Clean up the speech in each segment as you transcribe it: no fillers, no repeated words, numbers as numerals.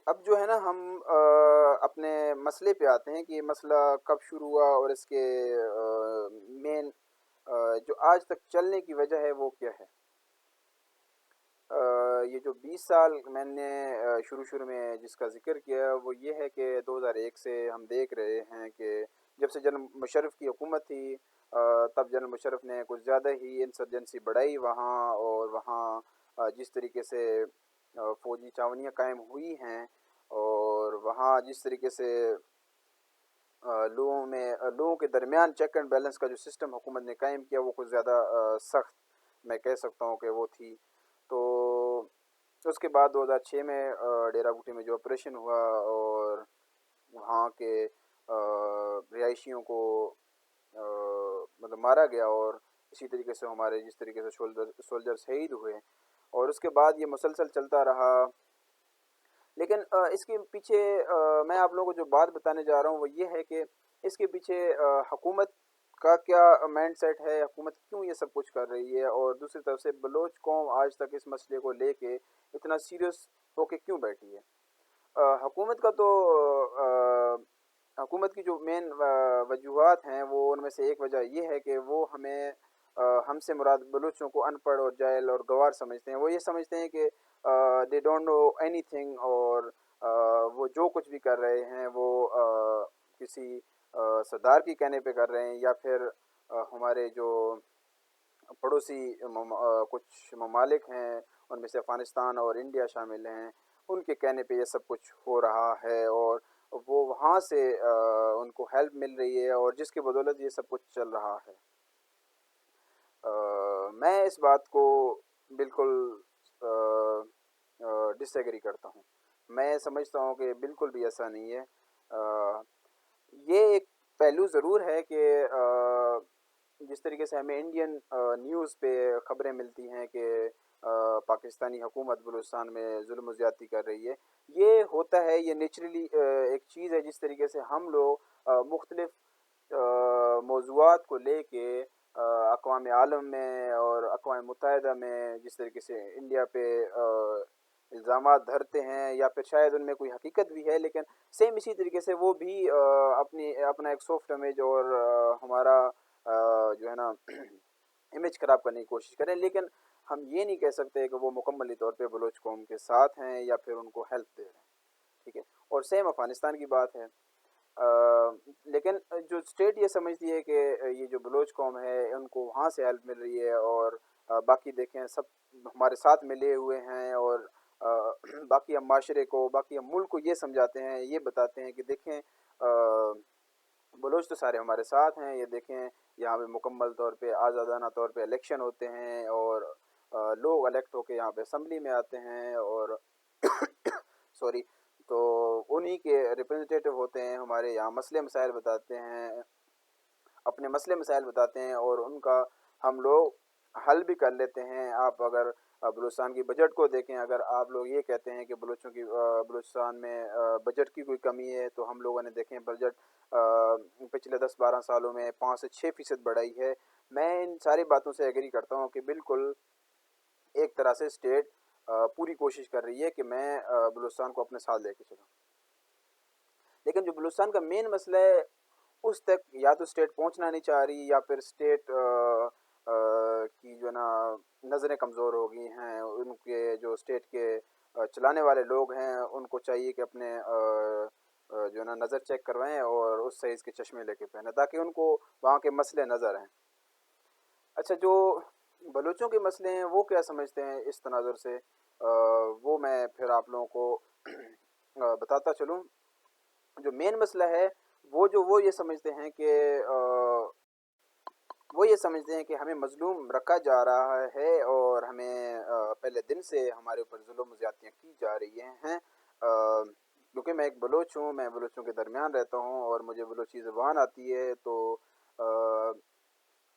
اب جو ہے نا ہم اپنے مسئلے پہ آتے ہیں کہ یہ مسئلہ کب شروع ہوا اور اس کے مین جو آج تک چلنے کی وجہ ہے وہ کیا ہے۔ یہ جو 20 سال میں نے شروع میں جس کا ذکر کیا وہ یہ ہے کہ 2001 سے ہم دیکھ رہے ہیں کہ جب سے جنرل مشرف کی حکومت تھی، تب جنرل مشرف نے کچھ زیادہ ہی انسرجنسی بڑھائی وہاں، اور وہاں جس طریقے سے فوجی چاونیاں قائم ہوئی ہیں، اور وہاں جس طریقے سے لوگوں کے درمیان چیک اینڈ بیلنس کا جو سسٹم حکومت نے قائم کیا وہ کچھ زیادہ سخت میں کہہ سکتا ہوں کہ وہ تھی۔ تو اس کے بعد 2006 میں ڈیرہ بوٹی میں جو آپریشن ہوا اور وہاں کے رہائشیوں کو مطلب مارا گیا، اور اسی طریقے سے ہمارے جس طریقے سے سولجر شہید ہوئے، اور اس کے بعد یہ مسلسل چلتا رہا۔ لیکن اس کے پیچھے میں آپ لوگوں کو جو بات بتانے جا رہا ہوں وہ یہ ہے کہ اس کے پیچھے حکومت کا کیا مائنڈ سیٹ ہے، حکومت کیوں یہ سب کچھ کر رہی ہے، اور دوسری طرف سے بلوچ قوم آج تک اس مسئلے کو لے کے اتنا سیریس ہو کے کیوں بیٹھی ہے۔ حکومت کا تو حکومت کی جو مین وجوہات ہیں وہ ان میں سے ایک وجہ یہ ہے کہ وہ ہم سے مراد بلوچوں کو ان پڑھ اور جاہل اور گوار سمجھتے ہیں۔ وہ یہ سمجھتے ہیں کہ they don't know anything, اور وہ جو کچھ بھی کر رہے ہیں وہ کسی سردار کی کہنے پہ کر رہے ہیں، یا پھر ہمارے جو پڑوسی کچھ ممالک ہیں ان میں سے افغانستان اور انڈیا شامل ہیں، ان کے کہنے پہ یہ سب کچھ ہو رہا ہے، اور وہ وہاں سے ان کو ہیلپ مل رہی ہے، اور جس کی بدولت یہ سب کچھ چل رہا ہے۔ میں اس بات کو بالکل ڈس ایگری کرتا ہوں۔ میں سمجھتا ہوں کہ بالکل بھی ایسا نہیں ہے۔ یہ ایک پہلو ضرور ہے کہ جس طریقے سے ہمیں انڈین نیوز پہ خبریں ملتی ہیں کہ پاکستانی حکومت بلوچستان میں ظلم و زیادتی کر رہی ہے، یہ ہوتا ہے، یہ نیچرلی ایک چیز ہے۔ جس طریقے سے ہم لوگ مختلف موضوعات کو لے کے اقوام عالم میں اور اقوام متحدہ میں جس طریقے سے انڈیا پہ الزامات دھرتے ہیں، یا پھر شاید ان میں کوئی حقیقت بھی ہے، لیکن سیم اسی طریقے سے وہ بھی اپنا ایک سافٹ امیج اور ہمارا جو ہے نا امیج خراب کرنے کی کوشش کریں، لیکن ہم یہ نہیں کہہ سکتے کہ وہ مکملی طور پہ بلوچ قوم کے ساتھ ہیں یا پھر ان کو ہیلپ دے رہے ہیں، ٹھیک ہے۔ اور سیم افغانستان کی بات ہے۔ لیکن جو اسٹیٹ یہ سمجھتی ہے کہ یہ جو بلوچ قوم ہے ان کو وہاں سے ہیلپ مل رہی ہے، اور باقی دیکھیں سب ہمارے ساتھ ملے ہوئے ہیں، اور باقی ہم معاشرے کو، باقی ہم ملک کو یہ سمجھاتے ہیں، یہ بتاتے ہیں کہ دیکھیں بلوچ تو سارے ہمارے ساتھ ہیں، یہ دیکھیں یہاں پہ مکمل طور پہ آزادانہ طور پہ الیکشن ہوتے ہیں، اور لوگ الیکٹ ہو کے یہاں پہ اسمبلی میں آتے ہیں، اور سوری، تو انہی کے ریپرزنٹیٹو ہوتے ہیں، ہمارے یہاں مسئلے مسائل بتاتے ہیں، اپنے مسئلے مسائل بتاتے ہیں، اور ان کا ہم لوگ حل بھی کر لیتے ہیں۔ آپ اگر بلوچستان کی بجٹ کو دیکھیں، اگر آپ لوگ یہ کہتے ہیں کہ بلوچستان میں بجٹ کی کوئی کمی ہے، تو ہم لوگوں نے دیکھیں بجٹ پچھلے 10-12 سالوں میں 5 سے 6% بڑھائی ہے۔ میں ان ساری باتوں سے ایگری کرتا ہوں کہ بالکل ایک طرح سے اسٹیٹ پوری کوشش کر رہی ہے کہ میں بلوچستان کو اپنے ساتھ لے کے چلوں، لیکن جو بلوچستان کا مین مسئلہ ہے اس تک یا تو اسٹیٹ پہنچنا نہیں چاہ رہی، یا پھر اسٹیٹ کی جو ہے نا نظریں کمزور ہو گئی ہیں۔ ان کے جو اسٹیٹ کے چلانے والے لوگ ہیں ان کو چاہیے کہ اپنے جو ہے نا نظر چیک کروائیں اور اس سائز کے چشمے لے کے پہنیں تاکہ ان کو وہاں کے مسئلے نظر آئیں۔ اچھا، جو بلوچوں کے مسئلے ہیں وہ کیا سمجھتے ہیں اس تناظر سے، وہ میں پھر آپ لوگوں کو بتاتا چلوں۔ جو مین مسئلہ ہے وہ یہ سمجھتے ہیں کہ ہمیں مظلوم رکھا جا رہا ہے، اور ہمیں پہلے دن سے ہمارے اوپر ظلم و زیادتیاں کی جا رہی ہیں۔ کیونکہ میں ایک بلوچ ہوں، میں بلوچوں کے درمیان رہتا ہوں اور مجھے بلوچی زبان آتی ہے، تو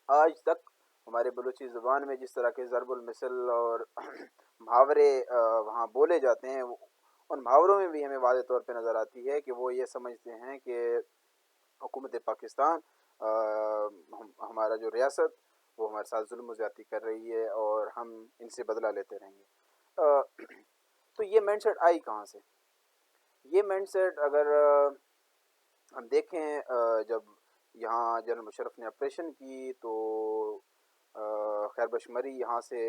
آج تک ہمارے بلوچی زبان میں جس طرح کے ضرب المثل اور محاورے وہاں بولے جاتے ہیں، ان محاوروں میں بھی ہمیں واضح طور پہ نظر آتی ہے کہ وہ یہ سمجھتے ہیں کہ حکومت پاکستان ہمارا جو ریاست وہ ہمارے ساتھ ظلم و زیادتی کر رہی ہے، اور ہم ان سے بدلہ لیتے رہیں گے۔ تو یہ مائنڈ سیٹ آئی کہاں سے؟ یہ مائنڈ سیٹ اگر ہم دیکھیں جب یہاں جنرل مشرف نے آپریشن کی تو خیر بشمری یہاں سے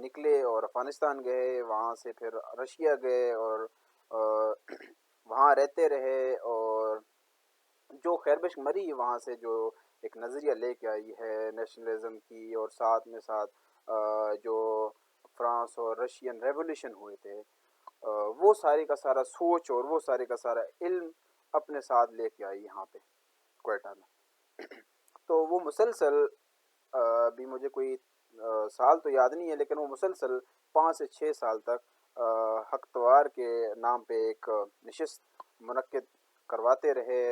نکلے اور افغانستان گئے، وہاں سے پھر رشیا گئے اور وہاں رہتے رہے، اور جو خیربش مری وہاں سے جو ایک نظریہ لے کے آئی ہے نیشنلزم کی، اور ساتھ میں ساتھ جو فرانس اور رشین ریولیوشن ہوئے تھے، وہ سارے کا سارا سوچ اور وہ سارے کا سارا علم اپنے ساتھ لے کے آئی یہاں پہ کوئٹہ میں۔ تو وہ مسلسل بھی مجھے کوئی سال تو یاد نہیں ہے، لیکن وہ مسلسل 5 سے 6 سال تک حق توار کے نام پہ ایک نشست منعقد کرواتے رہے۔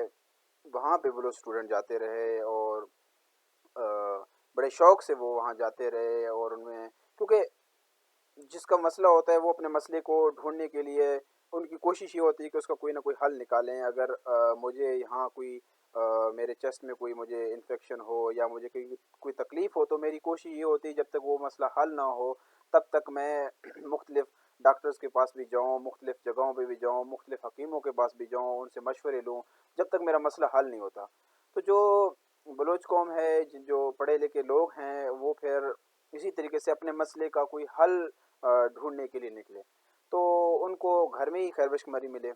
وہاں پہ وہ لوگ اسٹوڈنٹ جاتے رہے، اور بڑے شوق سے وہ وہاں جاتے رہے، اور ان میں کیونکہ جس کا مسئلہ ہوتا ہے وہ اپنے مسئلے کو ڈھونڈنے کے لیے ان کی کوشش یہ ہوتی ہے کہ اس کا کوئی نہ کوئی حل نکالیں۔ اگر مجھے یہاں کوئی میرے چیسٹ میں کوئی مجھے انفیکشن ہو یا مجھے کوئی تکلیف ہو، تو میری کوشش یہ ہوتی ہے جب تک وہ مسئلہ حل نہ ہو تب تک میں مختلف ڈاکٹرز کے پاس بھی جاؤں، مختلف جگہوں پہ بھی جاؤں، مختلف حکیموں کے پاس بھی جاؤں، ان سے مشورے لوں جب تک میرا مسئلہ حل نہیں ہوتا۔ تو جو بلوچ قوم ہے، جو پڑھے لکھے لوگ ہیں، وہ پھر اسی طریقے سے اپنے مسئلے کا کوئی حل ڈھونڈنے کے لیے نکلے، تو ان کو گھر میں ہی خیربش مری ملے۔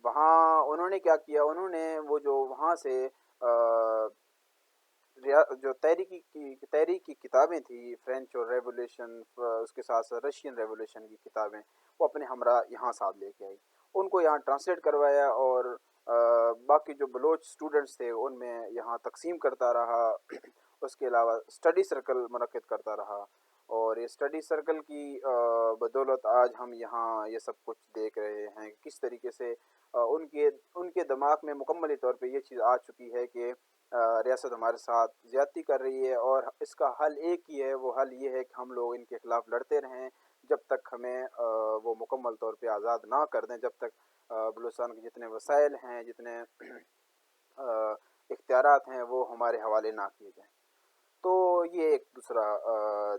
وہاں انہوں نے کیا کیا، انہوں نے وہ جو وہاں سے جو تحریک کی کتابیں تھیں، فرینچ اور ریولیوشن، اس کے ساتھ ساتھ رشین ریولیوشن کی کتابیں، وہ اپنے ہمراہ یہاں ساتھ لے کے آئی، ان کو یہاں ٹرانسلیٹ کروایا، اور باقی جو بلوچ اسٹوڈنٹس تھے ان میں یہاں تقسیم کرتا رہا۔ اس کے علاوہ اسٹڈی سرکل منعقد کرتا رہا، اور یہ اسٹڈی سرکل کی بدولت آج ہم یہاں یہ سب کچھ دیکھ رہے ہیں کہ کس طریقے سے ان کے دماغ میں مکملی طور پہ یہ چیز آ چکی ہے کہ ریاست ہمارے ساتھ زیادتی کر رہی ہے، اور اس کا حل ایک ہی ہے، وہ حل یہ ہے کہ ہم لوگ ان کے خلاف لڑتے رہیں جب تک ہمیں وہ مکمل طور پہ آزاد نہ کر دیں، جب تک بلوچستان کے جتنے وسائل ہیں، جتنے اختیارات ہیں، وہ ہمارے حوالے نہ کیے جائیں۔ تو یہ ایک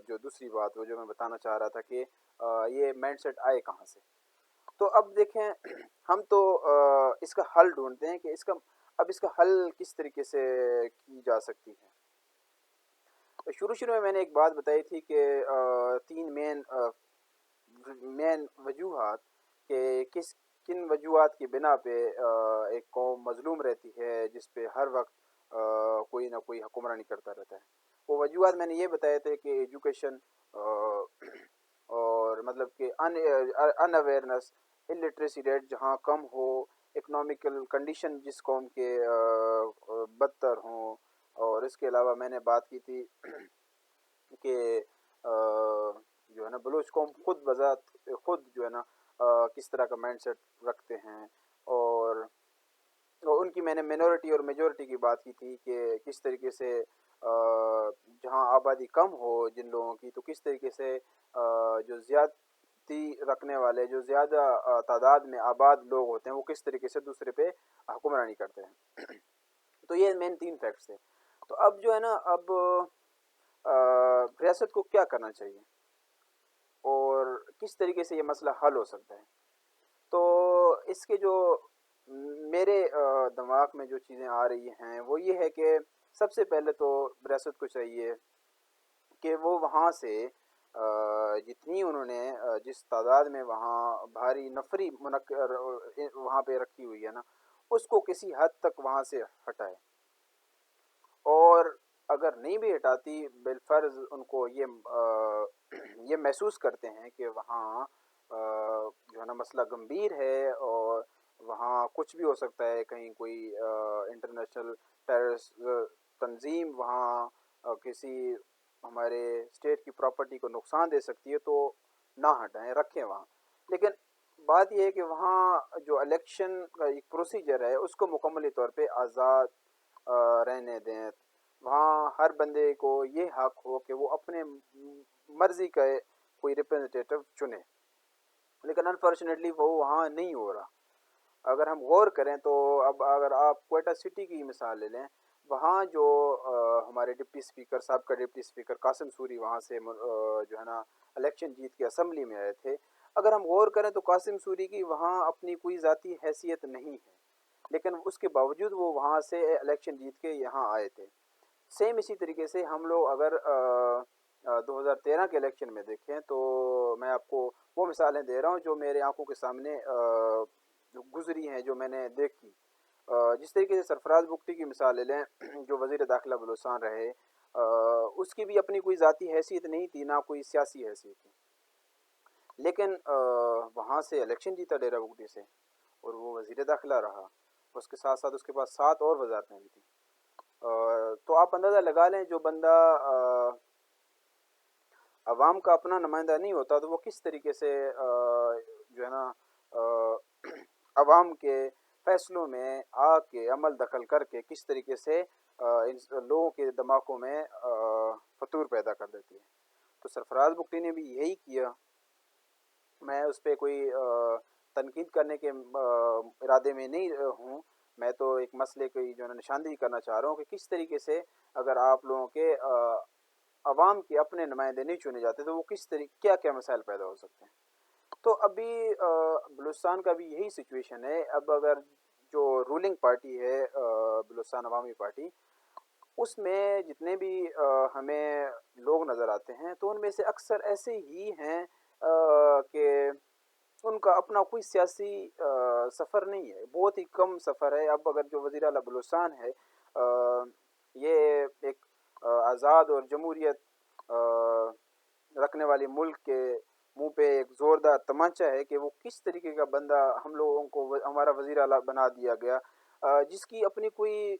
جو دوسری بات وہ جو میں بتانا چاہ رہا تھا کہ یہ مائنڈ سیٹ آئے کہاں سے۔ تو اب دیکھیں، ہم تو اس کا حل ڈھونڈتے ہیں کہ اس کا حل کس طریقے سے کی جا سکتی ہے۔ شروع میں نے ایک بات بتائی تھی کہ 3 مین وجوہات کہ کن وجوہات کی بنا پہ ایک قوم مظلوم رہتی ہے، جس پہ ہر وقت کوئی نہ کوئی حکمرانی کرتا رہتا ہے۔ وہ وجوہات میں نے یہ بتائے تھے کہ ایجوکیشن، اور مطلب کہ ان اویئرنیس، الٹریسی ریٹ جہاں کم ہو، اکنامیکل کنڈیشن جس قوم کے بدتر ہوں، اور اس کے علاوہ میں نے بات کی تھی کہ جو ہے نا بلوچ قوم خود بذات خود جو ہے نا کس طرح کا مائنڈ سیٹ رکھتے ہیں، اور ان کی میں نے مینورٹی اور میجورٹی کی بات کی تھی کہ کس طریقے سے جہاں آبادی کم ہو جن لوگوں کی، تو کس طریقے سے جو زیادتی رکھنے والے، جو زیادہ تعداد میں آباد لوگ ہوتے ہیں، وہ کس طریقے سے دوسرے پہ حکمرانی کرتے ہیں۔ تو یہ مین 3 فیکٹس تھے۔ تو اب جو ہے نا، اب ریاست کو کیا کرنا چاہیے اور کس طریقے سے یہ مسئلہ حل ہو سکتا ہے۔ تو اس کے جو میرے دماغ میں جو چیزیں آ رہی ہیں وہ یہ ہے کہ سب سے پہلے تو ریاست کو چاہیے کہ وہ وہاں سے جتنی انہوں نے جس تعداد میں وہاں بھاری نفری وہاں پہ رکھی ہوئی ہے نا، اس کو کسی حد تک وہاں سے ہٹائے، اور اگر نہیں بھی ہٹاتی بالفرض ان کو یہ محسوس کرتے ہیں کہ وہاں جو ہے نا مسئلہ گمبھیر ہے، اور وہاں کچھ بھی ہو سکتا ہے، کہیں کوئی انٹرنیشنل ٹیررسٹ تنظیم وہاں کسی ہمارے اسٹیٹ کی پراپرٹی کو نقصان دے سکتی ہے، تو نہ ہٹائیں، رکھیں وہاں۔ لیکن بات یہ ہے کہ وہاں جو الیکشن کا ایک پروسیجر ہے اس کو مکملی طور پہ آزاد رہنے دیں، وہاں ہر بندے کو یہ حق ہو کہ وہ اپنے مرضی کا کوئی ریپرزنٹیٹو چنے، لیکن انفارچونیٹلی وہ وہاں نہیں ہو رہا۔ اگر ہم غور کریں تو اب اگر آپ کوئٹہ سٹی کی مثال لے لیں، وہاں جو ہمارے ڈپٹی اسپیکر، سابقہ ڈپٹی اسپیکر قاسم سوری وہاں سے جو ہے نا الیکشن جیت کے اسمبلی میں آئے تھے، اگر ہم غور کریں تو قاسم سوری کی وہاں اپنی کوئی ذاتی حیثیت نہیں ہے، لیکن اس کے باوجود وہ وہاں سے الیکشن جیت کے یہاں آئے تھے۔ سیم اسی طریقے سے ہم لوگ اگر 2013 کے الیکشن میں دیکھیں تو میں آپ کو وہ مثالیں دے رہا ہوں جو میرے آنکھوں کے سامنے جو گزری ہیں، جو میں نے دیکھی۔ جس طریقے سے سرفراز بگٹی کی مثال لے لیں جو وزیر داخلہ بلوچستان رہے، اس کی بھی اپنی کوئی ذاتی حیثیت نہیں تھی، نہ کوئی سیاسی حیثیت تھی، لیکن وہاں سے الیکشن جیتا ڈیرہ بگٹی سے، اور وہ وزیر داخلہ رہا۔ اس کے ساتھ ساتھ اس کے پاس 7 اور وزارتیں بھی تھیں۔ تو آپ اندازہ لگا لیں جو بندہ عوام کا اپنا نمائندہ نہیں ہوتا تو وہ کس طریقے سے جو ہے نا عوام کے فیصلوں میں آ کے عمل دخل کر کے کس طریقے سے ان لوگوں کے دماغوں میں فطور پیدا کر دیتی ہے۔ تو سرفراز بگٹی نے بھی یہی کیا۔ میں اس پہ کوئی تنقید کرنے کے ارادے میں نہیں ہوں، میں تو ایک مسئلے کی جو ہے نا نشاندہی کرنا چاہ رہا ہوں کہ کس طریقے سے اگر آپ لوگوں کے عوام کے اپنے نمائندے نہیں چنے جاتے تو وہ کس طریقے کیا کیا مسائل پیدا ہو سکتے ہیں۔ تو ابھی بلوچستان کا بھی یہی سچویشن ہے۔ اب اگر جو رولنگ پارٹی ہے بلوچستان عوامی پارٹی، اس میں جتنے بھی ہمیں لوگ نظر آتے ہیں تو ان میں سے اکثر ایسے ہی ہیں کہ ان کا اپنا کوئی سیاسی سفر نہیں ہے، بہت ہی کم سفر ہے۔ اب اگر جو وزیر اعلیٰ بلوچستان ہے، یہ ایک آزاد اور جمہوریت رکھنے والی ملک کے منہ پہ ایک زوردار تمانچہ ہے کہ وہ کس طریقے کا بندہ ہم لوگوں کو ہمارا وزیر اعلیٰ بنا دیا گیا، جس کی اپنی کوئی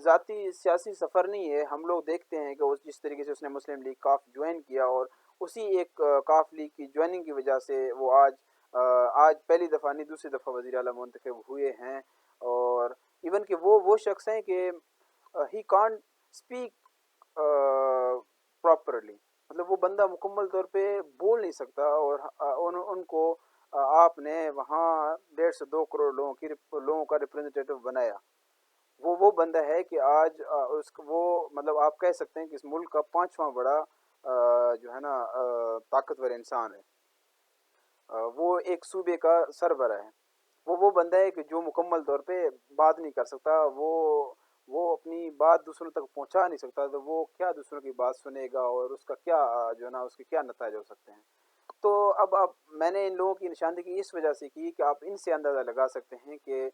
ذاتی سیاسی سفر نہیں ہے۔ ہم لوگ دیکھتے ہیں کہ جس طریقے سے اس نے مسلم لیگ کاف جوائن کیا، اور اسی ایک کاف لیگ کی جوائننگ کی وجہ سے وہ آج پہلی دفعہ نہیں دوسری دفعہ وزیر اعلیٰ منتخب ہوئے ہیں۔ اور ایون کہ وہ شخص ہیں کہ ہی کانٹ اسپیک پراپرلی، مطلب وہ بندہ مکمل طور پہ بول نہیں سکتا، اور ان کو آپ نے وہاں 1.5 سے 2 کروڑ لوگوں کا ریپرزنٹیٹو بنایا۔ وہ بندہ ہے کہ آج وہ مطلب آپ کہہ سکتے ہیں کہ اس ملک کا 5واں بڑا جو ہے نا طاقتور انسان ہے۔ وہ ایک صوبے کا سربراہ ہے۔ وہ بندہ ہے کہ جو مکمل طور پہ بات نہیں کر سکتا، وہ اپنی بات دوسروں تک پہنچا نہیں سکتا، تو وہ کیا دوسروں کی بات سنے گا، اور اس کا کیا جو ہے نا اس کے کیا نتائج ہو سکتے ہیں۔ تو اب میں نے ان لوگوں کی نشاندہی اس وجہ سے کی کہ آپ ان سے اندازہ لگا سکتے ہیں کہ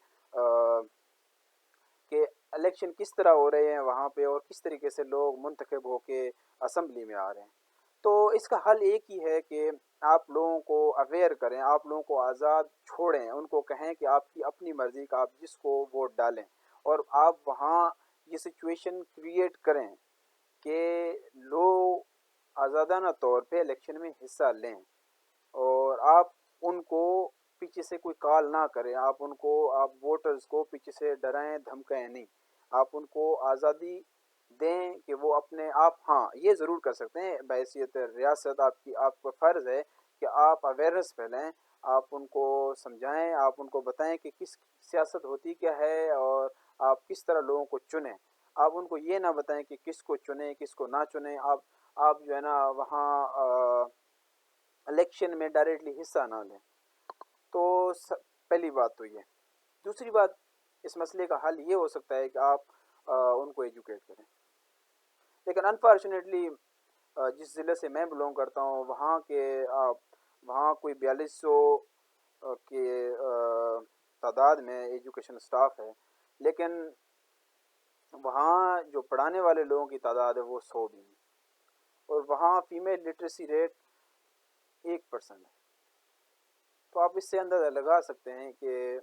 الیکشن کس طرح ہو رہے ہیں وہاں پہ، اور کس طریقے سے لوگ منتخب ہو کے اسمبلی میں آ رہے ہیں۔ تو اس کا حل ایک ہی ہے کہ آپ لوگوں کو اویئر کریں، آپ لوگوں کو آزاد چھوڑیں، ان کو کہیں کہ آپ کی اپنی مرضی کا آپ جس کو ووٹ ڈالیں، اور آپ وہاں یہ سچویشن کریٹ کریں کہ لوگ آزادانہ طور پہ الیکشن میں حصہ لیں، اور آپ ان کو پیچھے سے کوئی کال نہ کریں، آپ ووٹرز کو پیچھے سے ڈرائیں دھمکائیں نہیں، آپ ان کو آزادی دیں کہ وہ اپنے آپ، ہاں یہ ضرور کر سکتے ہیں بحیثیت ریاست آپ کا فرض ہے کہ آپ اویئرنیس پھیلائیں، آپ ان کو سمجھائیں، آپ ان کو بتائیں کہ کس سیاست ہوتی کیا ہے، اور آپ کس طرح لوگوں کو چنیں۔ آپ ان کو یہ نہ بتائیں کہ کس کو چنیں کس کو نہ چنیں، آپ جو ہے نا وہاں الیکشن میں ڈائریکٹلی حصہ نہ لیں۔ تو پہلی بات تو یہ۔ دوسری بات، اس مسئلے کا حل یہ ہو سکتا ہے کہ آپ ان کو ایجوکیٹ کریں، لیکن انفارچونیٹلی جس ضلع سے میں بلونگ کرتا ہوں وہاں کوئی 4200 کے تعداد میں ایجوکیشن سٹاف ہے، لیکن وہاں جو پڑھانے والے لوگوں کی تعداد ہے وہ 100 بھی نہیں، اور وہاں فیمیل لٹریسی ریٹ 1% ہے۔ تو آپ اس سے اندازہ لگا سکتے ہیں کہ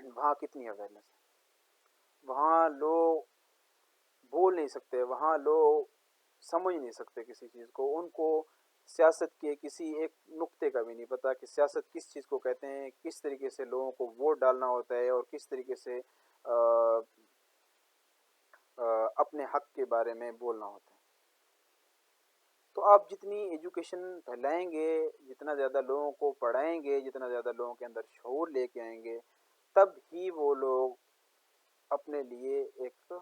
وہاں کتنی اویئرنیس ہے۔ وہاں لوگ بول نہیں سکتے، وہاں لوگ سمجھ نہیں سکتے کسی چیز کو، ان کو سیاست کے کسی ایک نقطے کا بھی نہیں پتہ کہ سیاست کس چیز کو کہتے ہیں، کس طریقے سے لوگوں کو ووٹ ڈالنا ہوتا ہے، اور کس طریقے سے اپنے حق کے بارے میں بولنا ہوتا ہے۔ تو آپ جتنی ایجوکیشن پھیلائیں گے، جتنا زیادہ لوگوں کو پڑھائیں گے، جتنا زیادہ لوگوں کے اندر شعور لے کے آئیں گے، تب ہی وہ لوگ اپنے لیے ایک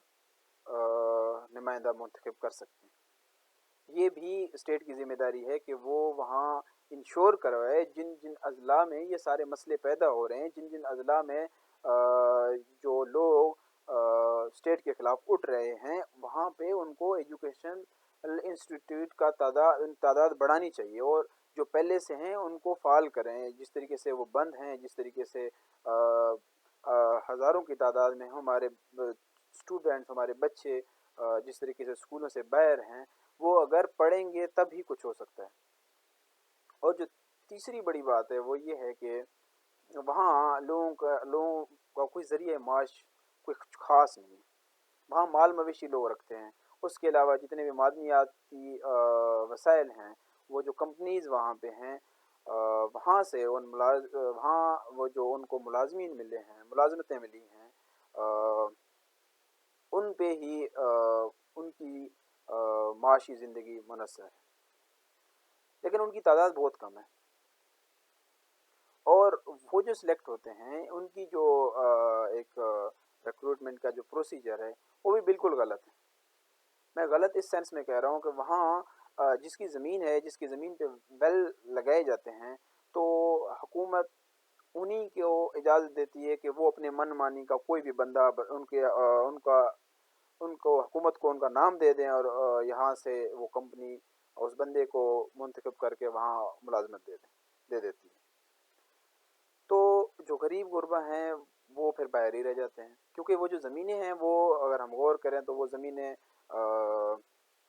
نمائندہ منتخب کر سکتے ہیں۔ یہ بھی اسٹیٹ کی ذمہ داری ہے کہ وہ وہاں انشور کروائے جن جن اضلاع میں یہ سارے مسئلے پیدا ہو رہے ہیں، جن جن اضلاع میں جو لوگ اسٹیٹ کے خلاف اٹھ رہے ہیں، وہاں پہ ان کو ایجوکیشن انسٹیٹیوٹ کا تعداد بڑھانی چاہیے، اور جو پہلے سے ہیں ان کو فعال کریں، جس طریقے سے وہ بند ہیں، جس طریقے سے ہزاروں کی تعداد میں ہمارے اسٹوڈنٹس، ہمارے بچے جس طریقے سے اسکولوں سے باہر ہیں، وہ اگر پڑھیں گے تب ہی کچھ ہو سکتا ہے۔ اور جو تیسری بڑی بات ہے وہ یہ ہے کہ وہاں لوگوں کا کوئی ذریعہ معاش کوئی خاص نہیں ہے، وہاں مال مویشی لوگ رکھتے ہیں، اس کے علاوہ جتنے بھی معدنیاتی وسائل ہیں، وہ جو کمپنیز وہاں پہ ہیں، وہاں سے وہاں وہ جو ان کو ملازمین ملے ہیں، ملازمتیں ملی ہیں، ان پہ ہی ان کی معاشی زندگی منحصر ہے، لیکن ان کی تعداد بہت کم ہے، اور وہ جو سلیکٹ ہوتے ہیں ان کی جو ایک ریکروٹمنٹ کا جو پروسیجر ہے وہ بھی بالکل غلط ہے۔ میں غلط اس سینس میں کہہ رہا ہوں کہ وہاں جس کی زمین ہے، جس کی زمین پہ ویل لگائے جاتے ہیں، تو حکومت انہی کو اجازت دیتی ہے کہ وہ اپنے من مانی کا کوئی بھی بندہ ان کو حکومت کو ان کا نام دے دیں، اور یہاں سے وہ کمپنی اس بندے کو منتخب کر کے وہاں ملازمت دے دیتی ہے۔ تو جو غریب غربا ہیں وہ پھر باہر ہی رہ جاتے ہیں، کیونکہ وہ جو زمینیں ہیں وہ اگر ہم غور کریں تو وہ زمینیں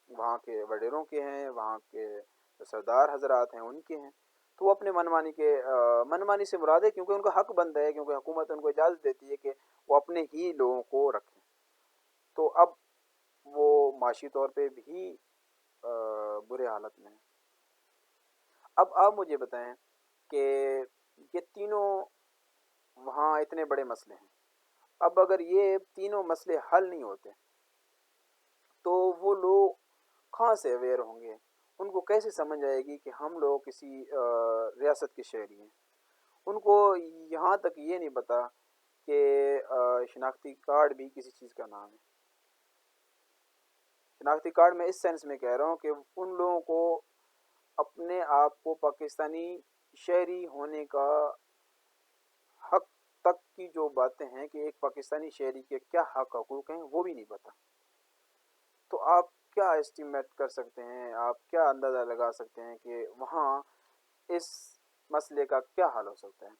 وہاں کے وڈیروں کے ہیں، وہاں کے سردار حضرات ہیں ان کے ہیں، تو وہ اپنے من مانی سے مراد ہے، کیونکہ ان کا حق بنتا ہے، کیونکہ حکومت ان کو اجازت دیتی ہے کہ وہ اپنے ہی لوگوں کو رکھیں۔ تو اب وہ معاشی طور پہ بھی برے حالت میں ہیں۔ اب آپ مجھے بتائیں کہ یہ تینوں وہاں اتنے بڑے مسئلے ہیں، اب اگر یہ تینوں مسئلے حل نہیں ہوتے تو وہ لوگ کہاں سے اویئر ہوں گے؟ ان کو کیسے سمجھ آئے گی کہ ہم لوگ کسی ریاست کے شہری ہیں؟ ان کو یہاں تک یہ نہیں پتا کہ شناختی کارڈ بھی کسی چیز کا نام ہے۔ شناختی کارڈ میں اس سینس میں کہہ رہا ہوں کہ ان لوگوں کو اپنے آپ کو پاکستانی شہری ہونے کا حق تک کی جو باتیں ہیں کہ ایک پاکستانی شہری کے کیا حق حقوق ہیں وہ بھی نہیں پتا۔ تو آپ کیا اسٹیمیٹ کر سکتے ہیں، آپ کیا اندازہ لگا سکتے ہیں کہ وہاں اس مسئلے کا کیا حل ہو سکتا ہے؟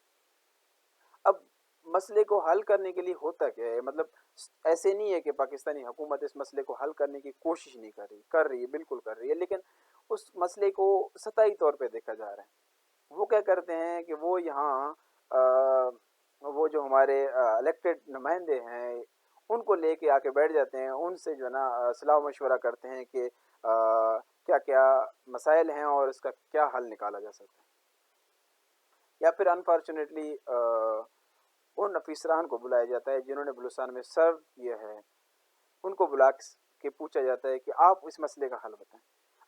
اب مسئلے کو حل کرنے کے لیے ہوتا کیا ہے؟ مطلب ایسے نہیں ہے کہ پاکستانی حکومت اس مسئلے کو حل کرنے کی کوشش نہیں کر رہی ہے، بالکل کر رہی ہے، لیکن اس مسئلے کو سطحی طور پہ دیکھا جا رہا ہے۔ وہ کیا کرتے ہیں کہ وہ یہاں وہ جو ہمارے الیکٹڈ نمائندے ہیں ان کو لے کے آ کے بیٹھ جاتے ہیں، ان سے جو ہے نا صلاح مشورہ کرتے ہیں کہ کیا کیا مسائل ہیں اور اس کا کیا حل نکالا جا سکتا ہے، یا پھر انفارچونیٹلی ان افسران کو بلایا جاتا ہے جنہوں نے بلوچستان میں سرو کیا ہے، ان کو بلا کے پوچھا جاتا ہے کہ آپ اس مسئلے کا حل بتائیں۔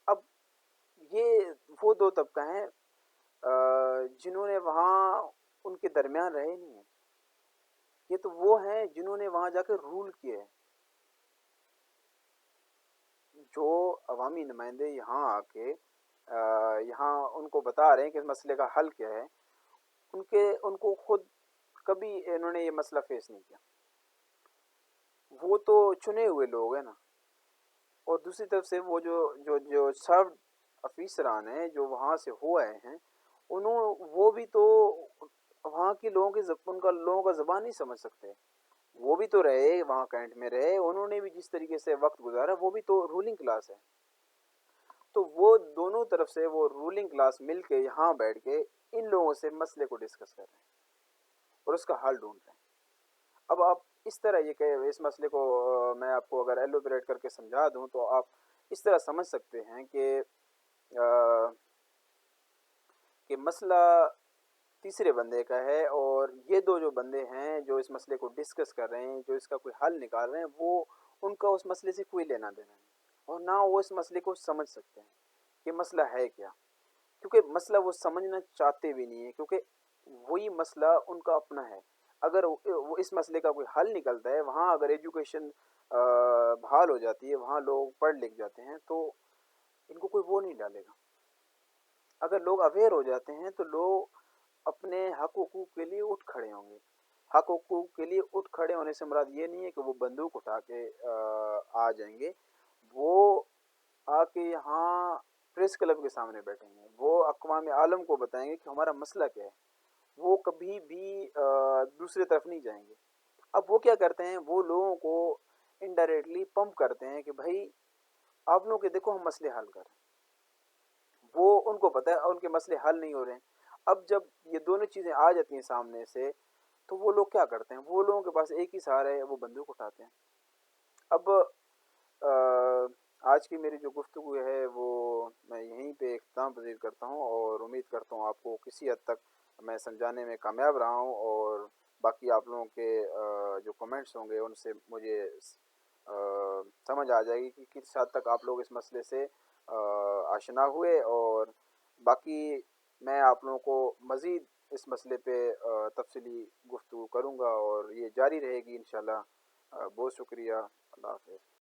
اب یہ وہ دو طبقہ ہیں جنہوں نے وہاں ان کے درمیان رہے نہیں ہیں، یہ تو وہ ہیں جنہوں نے وہاں جا کے رول کیا ہے۔ جو عوامی نمائندے یہاں آ کے یہاں ان کو بتا رہے ہیں کہ اس مسئلے کا حل کیا ہے، ان کو خود کبھی انہوں نے یہ مسئلہ فیس نہیں کیا۔ وہ تو چنے ہوئے لوگ ہیں نا، اور دوسری طرف سے وہ جو سرو افیسران ہیں جو وہاں سے ہو آئے ہیں، وہ بھی تو وہاں کے لوگوں کا زبان نہیں سمجھ سکتے۔ وہ بھی تو رہے وہاں کینٹ میں رہے، انہوں نے بھی جس طریقے سے وقت گزارا، وہ بھی تو رولنگ کلاس ہے۔ تو وہ دونوں طرف سے وہ رولنگ کلاس مل کے یہاں بیٹھ کے ان لوگوں سے مسئلے کو ڈسکس کر رہے ہیں اور اس کا حل ڈھونڈ رہے ہیں۔ اب آپ اس طرح یہ کہ اس مسئلے کو میں آپ کو اگر ایلوبریٹ کر کے سمجھا دوں تو آپ اس طرح سمجھ سکتے ہیں کہ مسئلہ تیسرے بندے کا ہے، اور یہ دو جو بندے ہیں جو اس مسئلے کو ڈسکس کر رہے ہیں، جو اس کا کوئی حل نکال رہے ہیں، وہ ان کا اس مسئلے سے کوئی لینا دینا نہیں، اور نہ وہ اس مسئلے کو سمجھ سکتے ہیں کہ مسئلہ ہے کیا، کیونکہ مسئلہ وہ سمجھنا چاہتے بھی نہیں ہیں، کیونکہ وہی مسئلہ ان کا اپنا ہے۔ اگر وہ اس مسئلے کا کوئی حل نکلتا ہے، وہاں اگر ایجوکیشن بحال ہو جاتی ہے، وہاں لوگ پڑھ لکھ جاتے ہیں، تو ان کو کوئی وہ نہیں ڈالے گا۔ اگر لوگ اویئر ہو جاتے ہیں تو لوگ اپنے حق حقوق کے لیے اٹھ کھڑے ہوں گے. حق حقوق کے لیے اٹھ کھڑے ہونے سے مراد یہ نہیں ہے کہ وہ بندوق اٹھا کے آ جائیں گے. وہ آ کے یہاں پریس کلب کے سامنے بیٹھیں گے, وہ اقوام عالم کو بتائیں گے کہ ہمارا مسئلہ کیا ہے. وہ کبھی بھی دوسری طرف نہیں جائیں گے. اب وہ کیا کرتے ہیں, وہ لوگوں کو انڈائریکٹلی پمپ کرتے ہیں کہ بھائی آپ لوگ کے دیکھو ہم مسئلے حل کر رہے ہیں. وہ ان کو پتہ ہے ان کے مسئلے حل نہیں ہو رہے ہیں. اب جب یہ دونوں چیزیں آ جاتی ہیں سامنے سے تو وہ لوگ کیا کرتے ہیں, وہ لوگوں کے پاس ایک ہی سہارا ہے, وہ بندوق اٹھاتے ہیں. اب آج کی میری جو گفتگو ہے وہ میں یہیں پہ اختتام پذیر کرتا ہوں, اور امید کرتا ہوں آپ کو کسی حد تک میں سمجھانے میں کامیاب رہا ہوں, اور باقی آپ لوگوں کے جو کمنٹس ہوں گے ان سے مجھے سمجھ آ جائے گی کہ کس حد تک آپ لوگ اس مسئلے سے آشنا ہوئے. اور باقی میں آپ لوگوں کو مزید اس مسئلے پہ تفصیلی گفتگو کروں گا, اور یہ جاری رہے گی انشاءاللہ. بہت شکریہ. اللہ حافظ.